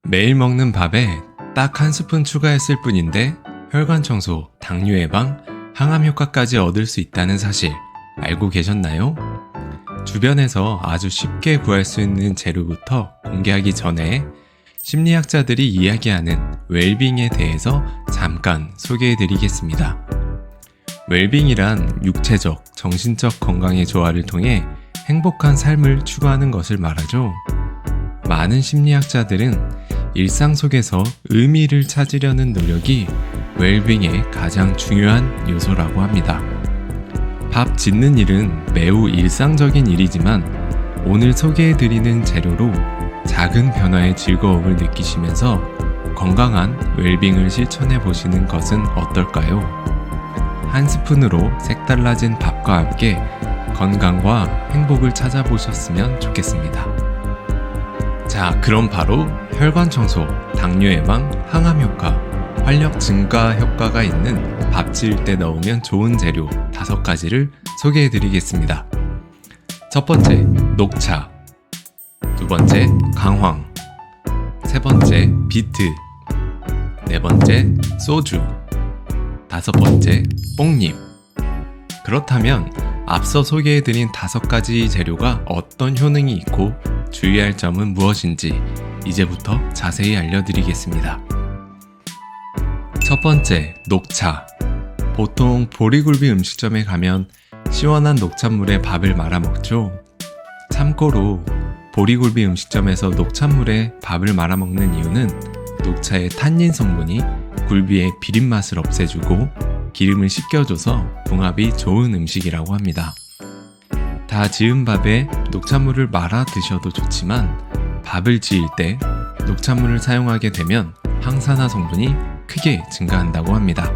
매일 먹는 밥에 딱 한 스푼 추가했을 뿐인데 혈관 청소, 당뇨 예방, 항암 효과까지 얻을 수 있다는 사실 알고 계셨나요? 주변에서 아주 쉽게 구할 수 있는 재료부터 공개하기 전에 심리학자들이 이야기하는 웰빙에 대해서 잠깐 소개해드리겠습니다. 웰빙이란 육체적, 정신적 건강의 조화를 통해 행복한 삶을 추구하는 것을 말하죠. 많은 심리학자들은 일상 속에서 의미를 찾으려는 노력이 웰빙의 가장 중요한 요소라고 합니다. 밥 짓는 일은 매우 일상적인 일이지만 오늘 소개해드리는 재료로 작은 변화의 즐거움을 느끼시면서 건강한 웰빙을 실천해 보시는 것은 어떨까요? 한 스푼으로 색달라진 밥과 함께 건강과 행복을 찾아보셨으면 좋겠습니다. 자, 그럼 바로 혈관 청소, 당뇨 예방, 항암 효과, 활력 증가 효과가 있는 밥 지을 때 넣으면 좋은 재료 5가지를 소개해 드리겠습니다. 첫 번째, 녹차. 두 번째, 강황. 세 번째, 비트. 네 번째, 소주. 다섯 번째, 뽕잎. 그렇다면 앞서 소개해 드린 5가지 재료가 어떤 효능이 있고 주의할 점은 무엇인지 이제부터 자세히 알려드리겠습니다. 첫 번째, 녹차. 보통 보리굴비 음식점에 가면 시원한 녹찬물에 밥을 말아 먹죠. 참고로 보리굴비 음식점에서 녹찬물에 밥을 말아 먹는 이유는 녹차의 탄닌 성분이 굴비의 비린맛을 없애주고 기름을 씻겨줘서 궁합이 좋은 음식이라고 합니다. 다 지은 밥에 녹찬물을 말아 드셔도 좋지만 밥을 지을 때 녹찬물을 사용하게 되면 항산화 성분이 크게 증가한다고 합니다.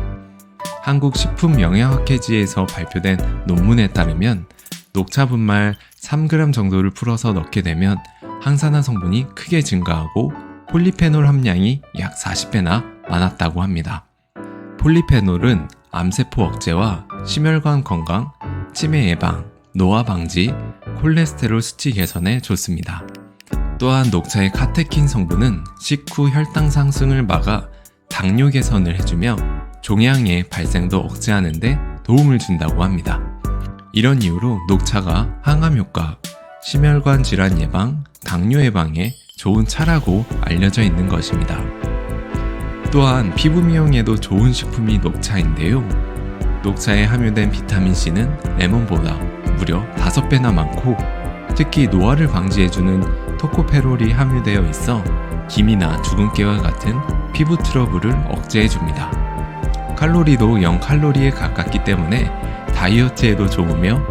한국식품영양학회지에서 발표된 논문에 따르면 녹차 분말 3g 정도를 풀어서 넣게 되면 항산화 성분이 크게 증가하고 폴리페놀 함량이 약 40배나 많았다고 합니다. 폴리페놀은 암세포 억제와 심혈관 건강, 치매 예방, 노화 방지, 콜레스테롤 수치 개선에 좋습니다. 또한 녹차의 카테킨 성분은 식후 혈당 상승을 막아 당뇨 개선을 해주며 종양의 발생도 억제하는 데 도움을 준다고 합니다. 이런 이유로 녹차가 항암 효과, 심혈관 질환 예방, 당뇨 예방에 좋은 차라고 알려져 있는 것입니다. 또한 피부 미용에도 좋은 식품이 녹차인데요. 녹차에 함유된 비타민C는 레몬보다 무려 5배나 많고 특히 노화를 방지해주는 토코페롤이 함유되어 있어 기미나 주근깨와 같은 피부 트러블을 억제해줍니다. 칼로리도 0칼로리에 가깝기 때문에 다이어트에도 좋으며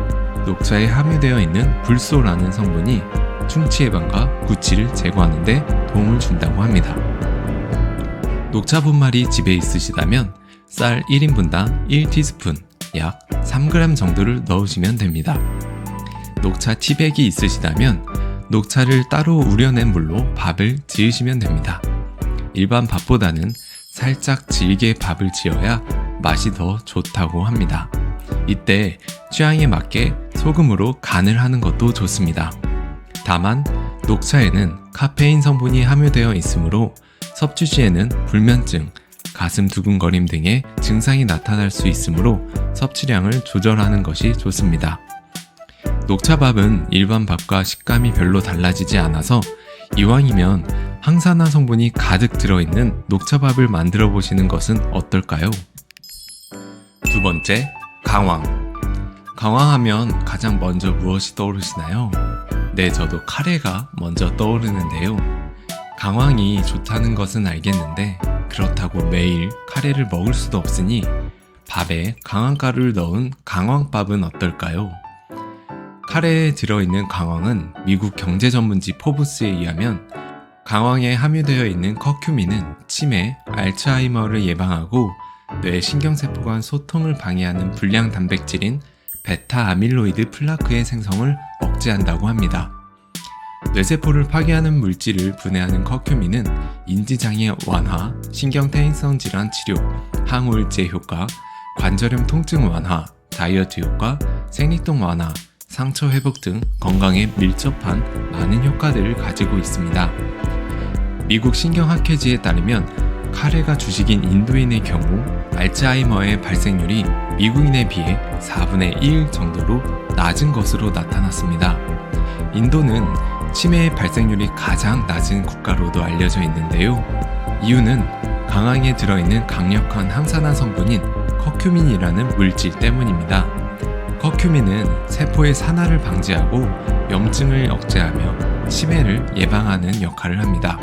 녹차에 함유되어 있는 불소라는 성분이 충치 예방과 구취를 제거하는 데 도움을 준다고 합니다. 녹차 분말이 집에 있으시다면 쌀 1인분당 1티스푼, 약 3g 정도를 넣으시면 됩니다. 녹차 티백이 있으시다면 녹차를 따로 우려낸 물로 밥을 지으시면 됩니다. 일반 밥보다는 살짝 질게 밥을 지어야 맛이 더 좋다고 합니다. 이때 취향에 맞게 소금으로 간을 하는 것도 좋습니다. 다만 녹차에는 카페인 성분이 함유되어 있으므로 섭취 시에는 불면증, 가슴 두근거림 등의 증상이 나타날 수 있으므로 섭취량을 조절하는 것이 좋습니다. 녹차밥은 일반 밥과 식감이 별로 달라지지 않아서 이왕이면 항산화 성분이 가득 들어있는 녹차밥을 만들어 보시는 것은 어떨까요? 두 번째, 강황. 강황하면 가장 먼저 무엇이 떠오르시나요? 네, 저도 카레가 먼저 떠오르는데요. 강황이 좋다는 것은 알겠는데 그렇다고 매일 카레를 먹을 수도 없으니 밥에 강황가루를 넣은 강황밥은 어떨까요? 카레에 들어있는 강황은 미국 경제 전문지 포브스에 의하면 강황에 함유되어 있는 커큐민은 치매, 알츠하이머를 예방하고 뇌 신경세포 간 소통을 방해하는 불량 단백질인 베타 아밀로이드 플라크의 생성을 억제한다고 합니다. 뇌세포를 파괴하는 물질을 분해하는 커큐민은 인지장애 완화, 신경퇴행성 질환 치료, 항우울제 효과, 관절염 통증 완화, 다이어트 효과, 생리통 완화, 상처 회복 등 건강에 밀접한 많은 효과들을 가지고 있습니다. 미국 신경학회지에 따르면 카레가 주식인 인도인의 경우 알츠하이머의 발생률이 미국인에 비해 4분의 1 정도로 낮은 것으로 나타났습니다. 인도는 치매의 발생률이 가장 낮은 국가로도 알려져 있는데요. 이유는 강황에 들어있는 강력한 항산화 성분인 커큐민이라는 물질 때문입니다. 커큐민은 세포의 산화를 방지하고 염증을 억제하며 치매를 예방하는 역할을 합니다.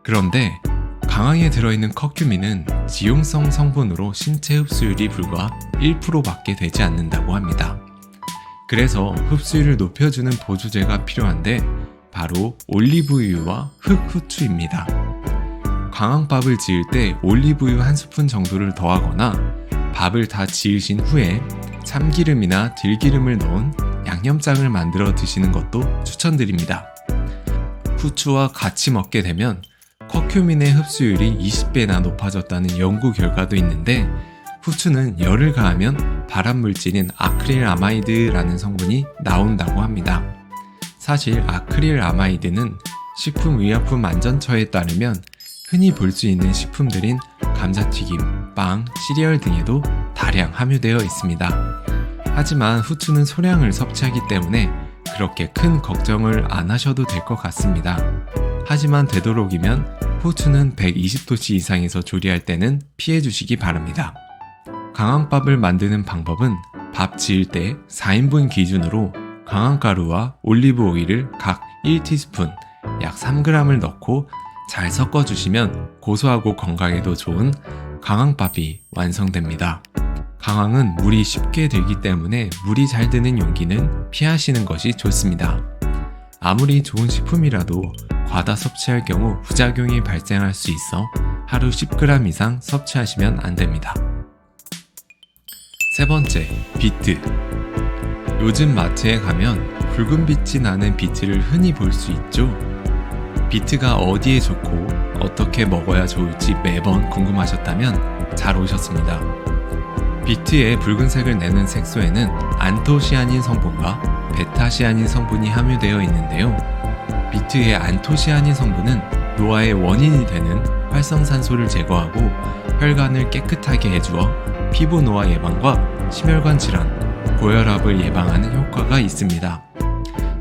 그런데 강황에 들어있는 커큐민은 지용성 성분으로 신체 흡수율이 불과 1%밖에 되지 않는다고 합니다. 그래서 흡수율을 높여주는 보조제가 필요한데 바로 올리브유와 흑후추입니다. 강황밥을 지을 때 올리브유 한 스푼 정도를 더하거나 밥을 다 지으신 후에 참기름이나 들기름을 넣은 양념장을 만들어 드시는 것도 추천드립니다. 후추와 같이 먹게 되면 커큐민의 흡수율이 20배나 높아졌다는 연구 결과도 있는데 후추는 열을 가하면 발암물질인 아크릴아마이드라는 성분이 나온다고 합니다. 사실 아크릴아마이드는 식품의약품안전처에 따르면 흔히 볼 수 있는 식품들인 감자튀김, 빵, 시리얼 등에도 다량 함유되어 있습니다. 하지만 후추는 소량을 섭취하기 때문에 그렇게 큰 걱정을 안 하셔도 될 것 같습니다. 하지만 되도록이면 후추는 120도씨 이상에서 조리할 때는 피해 주시기 바랍니다. 강황밥을 만드는 방법은 밥 지을 때 4인분 기준으로 강황가루와 올리브 오일을 각 1티스푼, 약 3g을 넣고 잘 섞어주시면 고소하고 건강에도 좋은 강황밥이 완성됩니다. 강황은 물이 쉽게 들기 때문에 물이 잘 드는 용기는 피하시는 것이 좋습니다. 아무리 좋은 식품이라도 과다 섭취할 경우 부작용이 발생할 수 있어 하루 10g 이상 섭취하시면 안 됩니다. 세 번째, 비트. 요즘 마트에 가면 붉은 빛이 나는 비트를 흔히 볼 수 있죠. 비트가 어디에 좋고 어떻게 먹어야 좋을지 매번 궁금하셨다면 잘 오셨습니다. 비트의 붉은색을 내는 색소에는 안토시아닌 성분과 베타시아닌 성분이 함유되어 있는데요. 비트의 안토시아닌 성분은 노화의 원인이 되는 활성산소를 제거하고 혈관을 깨끗하게 해주어 피부 노화 예방과 심혈관 질환, 고혈압을 예방하는 효과가 있습니다.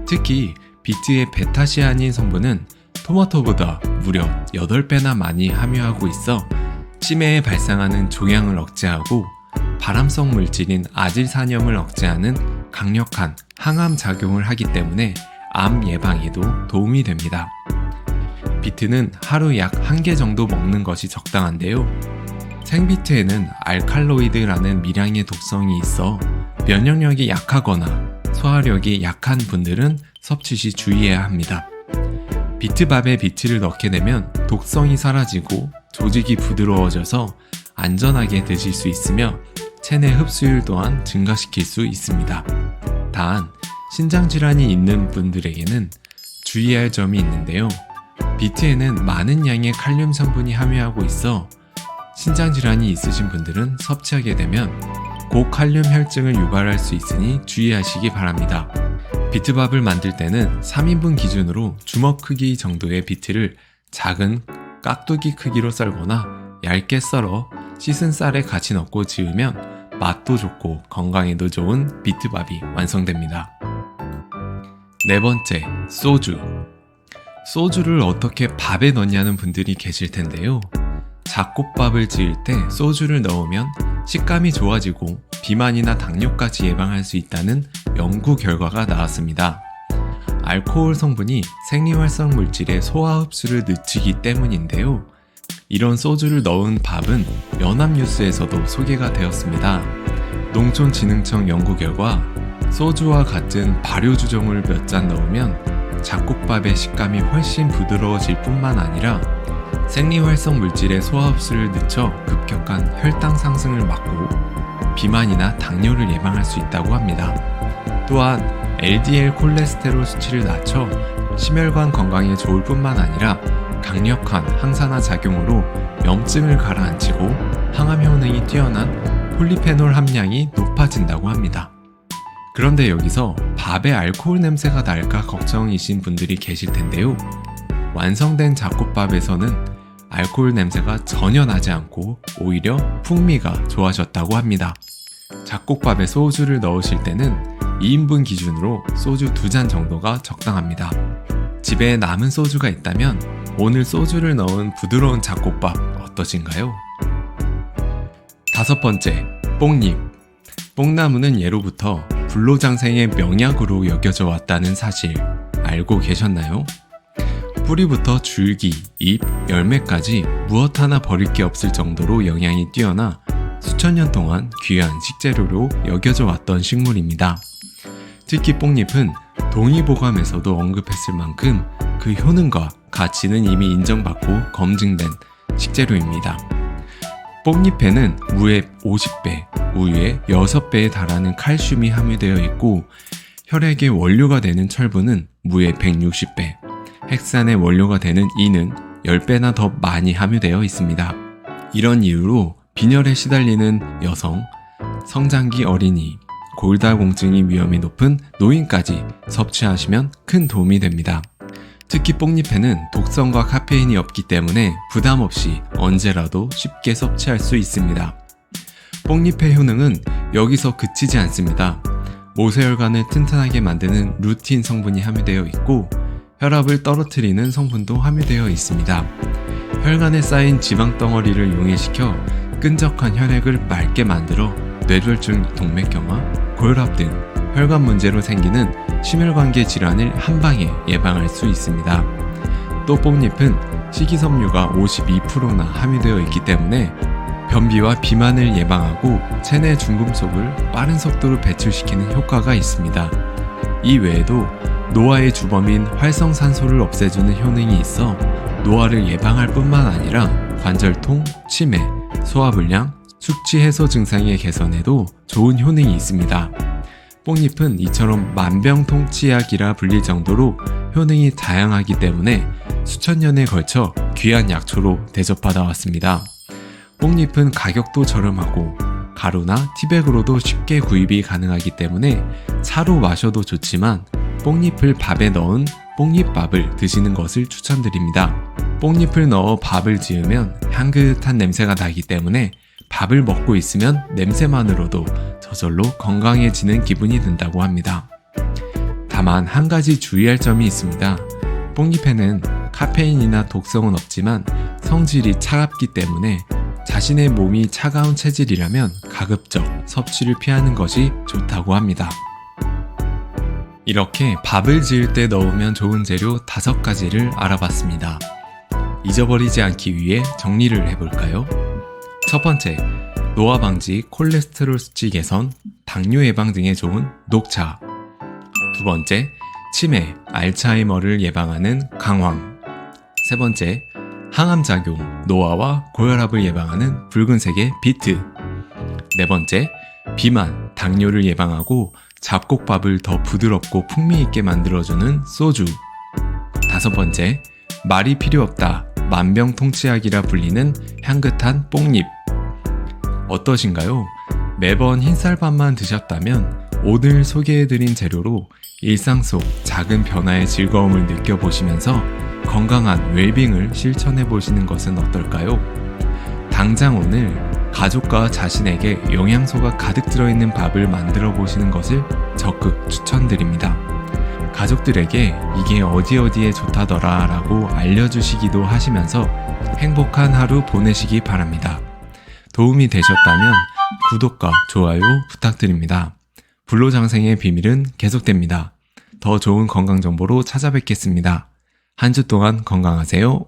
특히 비트의 베타시아닌 성분은 토마토보다 무려 8배나 많이 함유하고 있어 치매에 발생하는 종양을 억제하고 발암성 물질인 아질산염을 억제하는 강력한 항암 작용을 하기 때문에 암 예방에도 도움이 됩니다. 비트는 하루 약 1개 정도 먹는 것이 적당한데요. 생비트에는 알칼로이드라는 미량의 독성이 있어 면역력이 약하거나 소화력이 약한 분들은 섭취 시 주의해야 합니다. 비트밥에 비트를 넣게 되면 독성이 사라지고 조직이 부드러워져서 안전하게 드실 수 있으며 체내 흡수율 또한 증가시킬 수 있습니다. 단, 신장질환이 있는 분들에게는 주의할 점이 있는데요. 비트에는 많은 양의 칼륨 성분이 함유하고 있어 신장질환이 있으신 분들은 섭취하게 되면 고칼륨 혈증을 유발할 수 있으니 주의하시기 바랍니다. 비트밥을 만들 때는 3인분 기준으로 주먹 크기 정도의 비트를 작은 깍두기 크기로 썰거나 얇게 썰어 씻은 쌀에 같이 넣고 지으면 맛도 좋고 건강에도 좋은 비트밥이 완성됩니다. 네 번째, 소주. 소주를 어떻게 밥에 넣냐는 분들이 계실 텐데요. 잡곡밥을 지을 때 소주를 넣으면 식감이 좋아지고 비만이나 당뇨까지 예방할 수 있다는 연구 결과가 나왔습니다. 알코올 성분이 생리활성 물질의 소화 흡수를 늦추기 때문인데요. 이런 소주를 넣은 밥은 연합뉴스에서도 소개가 되었습니다. 농촌진흥청 연구 결과 소주와 같은 발효주종을 몇 잔 넣으면 잡곡밥의 식감이 훨씬 부드러워질 뿐만 아니라 생리활성 물질의 소화 흡수를 늦춰 급격한 혈당 상승을 막고 비만이나 당뇨를 예방할 수 있다고 합니다. 또한 LDL 콜레스테롤 수치를 낮춰 심혈관 건강에 좋을 뿐만 아니라 강력한 항산화 작용으로 염증을 가라앉히고 항암 효능이 뛰어난 폴리페놀 함량이 높아진다고 합니다. 그런데 여기서 밥에 알코올 냄새가 날까 걱정이신 분들이 계실 텐데요. 완성된 잡곡밥에서는 알코올 냄새가 전혀 나지 않고 오히려 풍미가 좋아졌다고 합니다. 잡곡밥에 소주를 넣으실 때는 2인분 기준으로 소주 2잔 정도가 적당합니다. 집에 남은 소주가 있다면 오늘 소주를 넣은 부드러운 잡곡밥 어떠신가요? 5번째, 뽕잎. 뽕나무는 예로부터 불로장생의 명약으로 여겨져 왔다는 사실 알고 계셨나요? 뿌리부터 줄기, 잎, 열매까지 무엇 하나 버릴 게 없을 정도로 영양이 뛰어나 수천 년 동안 귀한 식재료로 여겨져 왔던 식물입니다. 특히 뽕잎은 동의보감에서도 언급했을 만큼 그 효능과 가치는 이미 인정받고 검증된 식재료입니다. 뽕잎에는 무의 50배, 우유의 6배에 달하는 칼슘이 함유되어 있고 혈액의 원료가 되는 철분은 무의 160배, 핵산의 원료가 되는 이는 10배나 더 많이 함유되어 있습니다. 이런 이유로 빈혈에 시달리는 여성, 성장기 어린이, 골다공증이 위험이 높은 노인까지 섭취하시면 큰 도움이 됩니다. 특히 뽕잎에는 독성과 카페인이 없기 때문에 부담 없이 언제라도 쉽게 섭취할 수 있습니다. 뽕잎의 효능은 여기서 그치지 않습니다. 모세혈관을 튼튼하게 만드는 루틴 성분이 함유되어 있고 혈압을 떨어뜨리는 성분도 함유되어 있습니다. 혈관에 쌓인 지방 덩어리를 용해시켜 끈적한 혈액을 맑게 만들어 뇌졸중, 동맥경화, 고혈압 등 혈관 문제로 생기는 심혈관계 질환을 한방에 예방할 수 있습니다. 또 뽕잎은 식이섬유가 52%나 함유되어 있기 때문에 변비와 비만을 예방하고 체내 중금속을 빠른 속도로 배출시키는 효과가 있습니다. 이 외에도 노화의 주범인 활성산소를 없애주는 효능이 있어 노화를 예방할 뿐만 아니라 관절통, 치매, 소화불량, 숙취 해소 증상의 개선에도 좋은 효능이 있습니다. 뽕잎은 이처럼 만병통치약이라 불릴 정도로 효능이 다양하기 때문에 수천 년에 걸쳐 귀한 약초로 대접받아 왔습니다. 뽕잎은 가격도 저렴하고 가루나 티백으로도 쉽게 구입이 가능하기 때문에 차로 마셔도 좋지만 뽕잎을 밥에 넣은 뽕잎밥을 드시는 것을 추천드립니다. 뽕잎을 넣어 밥을 지으면 향긋한 냄새가 나기 때문에 밥을 먹고 있으면 냄새만으로도 저절로 건강해지는 기분이 든다고 합니다. 다만 한 가지 주의할 점이 있습니다. 뽕잎에는 카페인이나 독성은 없지만 성질이 차갑기 때문에 자신의 몸이 차가운 체질이라면 가급적 섭취를 피하는 것이 좋다고 합니다. 이렇게 밥을 지을 때 넣으면 좋은 재료 5가지를 알아봤습니다. 잊어버리지 않기 위해 정리를 해볼까요? 첫 번째, 노화 방지, 콜레스테롤 수치 개선, 당뇨 예방 등에 좋은 녹차. 두 번째, 치매, 알츠하이머를 예방하는 강황. 세 번째, 항암작용, 노화와 고혈압을 예방하는 붉은색의 비트. 네 번째, 비만, 당뇨를 예방하고 잡곡밥을 더 부드럽고 풍미있게 만들어주는 소주. 다섯 번째, 말이 필요 없다, 만병통치약이라 불리는 향긋한 뽕잎. 어떠신가요? 매번 흰쌀밥만 드셨다면 오늘 소개해드린 재료로 일상 속 작은 변화의 즐거움을 느껴보시면서 건강한 웰빙을 실천해보시는 것은 어떨까요? 당장 오늘 가족과 자신에게 영양소가 가득 들어있는 밥을 만들어 보시는 것을 적극 추천드립니다. 가족들에게 이게 어디에 좋다더라 라고 알려주시기도 하시면서 행복한 하루 보내시기 바랍니다. 도움이 되셨다면 구독과 좋아요 부탁드립니다. 불로장생의 비밀은 계속됩니다. 더 좋은 건강 정보로 찾아뵙겠습니다. 한 주 동안 건강하세요.